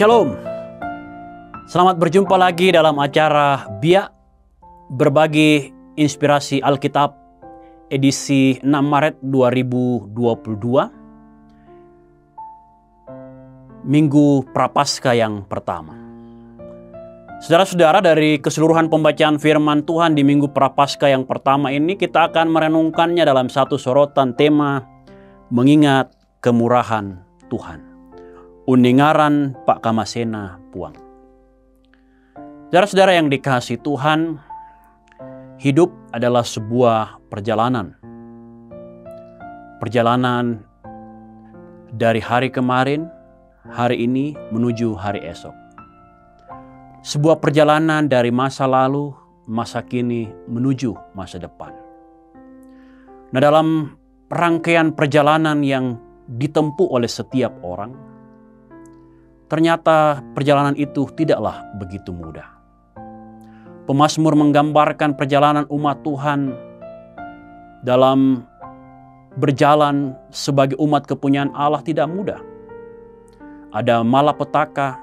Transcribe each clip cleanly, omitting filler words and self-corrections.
Shalom. Selamat berjumpa lagi dalam acara Biak Berbagi Inspirasi Alkitab edisi 6 Maret 2022. Minggu Prapaskah yang pertama. Saudara-saudara, dari keseluruhan pembacaan firman Tuhan di Minggu Prapaskah yang pertama ini, kita akan merenungkannya dalam satu sorotan tema mengingat kemurahan Tuhan. Uningaran Pak Kamasena Puang. Saudara-saudara yang dikasihi Tuhan, hidup adalah sebuah perjalanan. Perjalanan dari hari kemarin, hari ini menuju hari esok. Sebuah perjalanan dari masa lalu, masa kini menuju masa depan. Nah, dalam rangkaian perjalanan yang ditempuh oleh setiap orang, ternyata perjalanan itu tidaklah begitu mudah. Pemazmur menggambarkan perjalanan umat Tuhan dalam berjalan sebagai umat kepunyaan Allah tidak mudah. Ada malapetaka,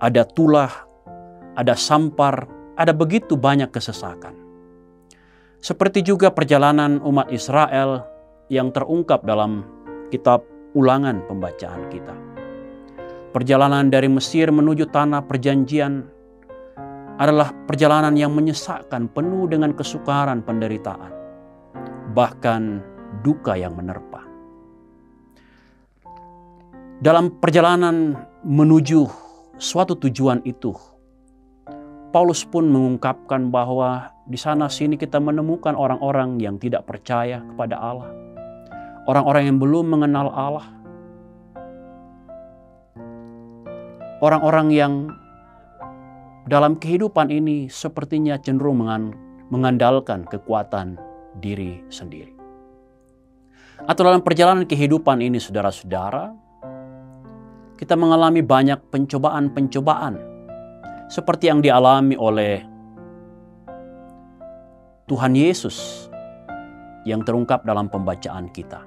ada tulah, ada sampar, ada begitu banyak kesesakan. Seperti juga perjalanan umat Israel yang terungkap dalam kitab Ulangan pembacaan kita. Perjalanan dari Mesir menuju tanah perjanjian adalah perjalanan yang menyesakkan, penuh dengan kesukaran, penderitaan, bahkan duka yang menerpa. Dalam perjalanan menuju suatu tujuan itu, Paulus pun mengungkapkan bahwa di sana sini kita menemukan orang-orang yang tidak percaya kepada Allah, orang-orang yang belum mengenal Allah, orang-orang yang dalam kehidupan ini sepertinya cenderung mengandalkan kekuatan diri sendiri. Atau dalam perjalanan kehidupan ini, saudara-saudara, kita mengalami banyak pencobaan-pencobaan seperti yang dialami oleh Tuhan Yesus yang terungkap dalam pembacaan kita.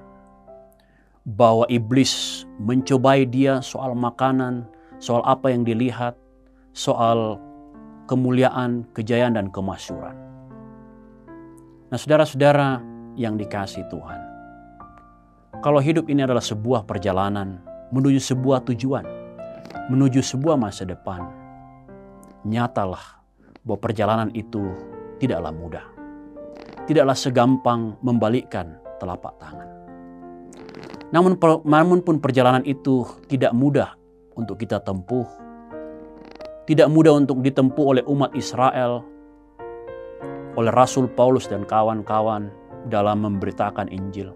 Bahwa iblis mencobai dia soal makanan, soal apa yang dilihat, soal kemuliaan, kejayaan, dan kemasyhuran. Nah, saudara-saudara yang dikasihi Tuhan, kalau hidup ini adalah sebuah perjalanan menuju sebuah tujuan, menuju sebuah masa depan, nyatalah bahwa perjalanan itu tidaklah mudah. Tidaklah segampang membalikkan telapak tangan. Namun pun perjalanan itu tidak mudah untuk kita tempuh, tidak mudah untuk ditempuh oleh umat Israel, oleh Rasul Paulus dan kawan-kawan dalam memberitakan Injil.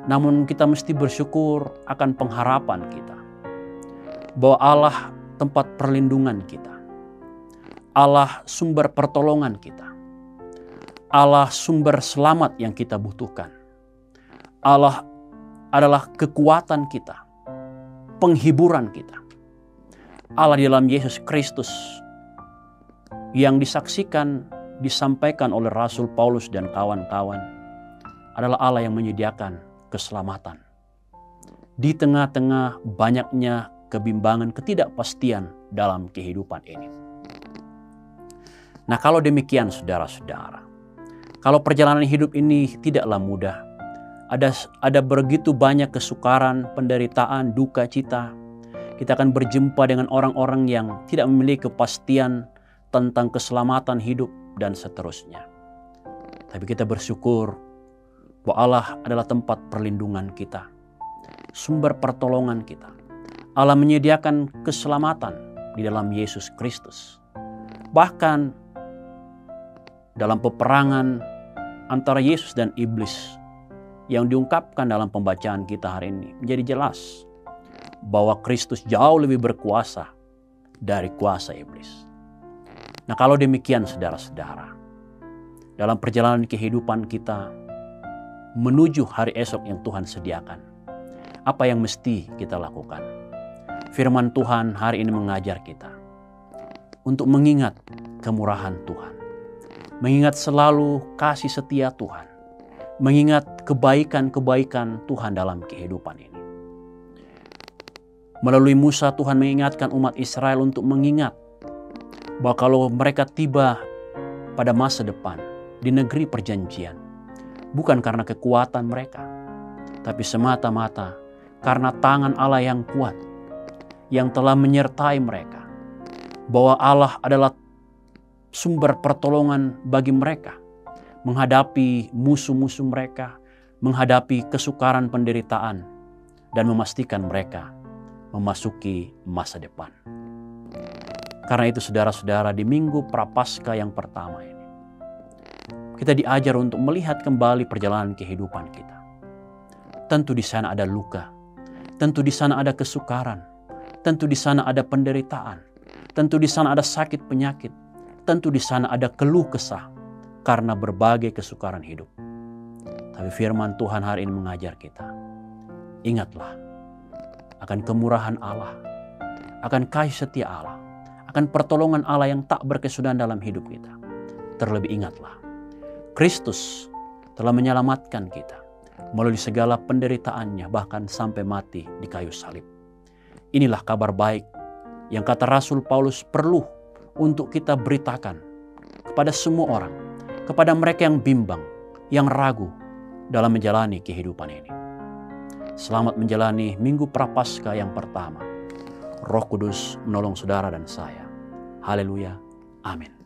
Namun kita mesti bersyukur akan pengharapan kita, bahwa Allah tempat perlindungan kita, Allah sumber pertolongan kita, Allah sumber selamat yang kita butuhkan, Allah adalah kekuatan kita, penghiburan kita. Allah di dalam Yesus Kristus yang disaksikan, disampaikan oleh Rasul Paulus dan kawan-kawan adalah Allah yang menyediakan keselamatan. Di tengah-tengah banyaknya kebimbangan, ketidakpastian dalam kehidupan ini. Nah, kalau demikian saudara-saudara, kalau perjalanan hidup ini tidaklah mudah, ada begitu banyak kesukaran, penderitaan, duka cita. Kita akan berjumpa dengan orang-orang yang tidak memiliki kepastian tentang keselamatan hidup dan seterusnya. Tapi kita bersyukur bahwa Allah adalah tempat perlindungan kita, sumber pertolongan kita. Allah menyediakan keselamatan di dalam Yesus Kristus. Bahkan dalam peperangan antara Yesus dan iblis yang diungkapkan dalam pembacaan kita hari ini, menjadi jelas bahwa Kristus jauh lebih berkuasa dari kuasa iblis. Nah, kalau demikian saudara-saudara, dalam perjalanan kehidupan kita menuju hari esok yang Tuhan sediakan, apa yang mesti kita lakukan? Firman Tuhan hari ini mengajar kita untuk mengingat kemurahan Tuhan, mengingat selalu kasih setia Tuhan, mengingat kebaikan-kebaikan Tuhan dalam kehidupan ini. Melalui Musa Tuhan mengingatkan umat Israel untuk mengingat bahwa kalau mereka tiba pada masa depan di negeri perjanjian, bukan karena kekuatan mereka, tapi semata-mata karena tangan Allah yang kuat yang telah menyertai mereka. Bahwa Allah adalah sumber pertolongan bagi mereka menghadapi musuh-musuh mereka, menghadapi kesukaran penderitaan, dan memastikan mereka memasuki masa depan. Karena itu saudara-saudara, di minggu Prapaskah yang pertama ini, kita diajar untuk melihat kembali perjalanan kehidupan kita. Tentu di sana ada luka, tentu di sana ada kesukaran, tentu di sana ada penderitaan, tentu di sana ada sakit penyakit, tentu di sana ada keluh kesah karena berbagai kesukaran hidup. Tapi firman Tuhan hari ini mengajar kita, ingatlah akan kemurahan Allah, akan kasih setia Allah, akan pertolongan Allah yang tak berkesudahan dalam hidup kita. Terlebih ingatlah, Kristus telah menyelamatkan kita melalui segala penderitaannya, bahkan sampai mati di kayu salib. Inilah kabar baik yang kata Rasul Paulus perlu untuk kita beritakan kepada semua orang, kepada mereka yang bimbang, yang ragu dalam menjalani kehidupan ini. Selamat menjalani Minggu Prapaskah yang pertama. Roh Kudus menolong saudara dan saya. Haleluya. Amin.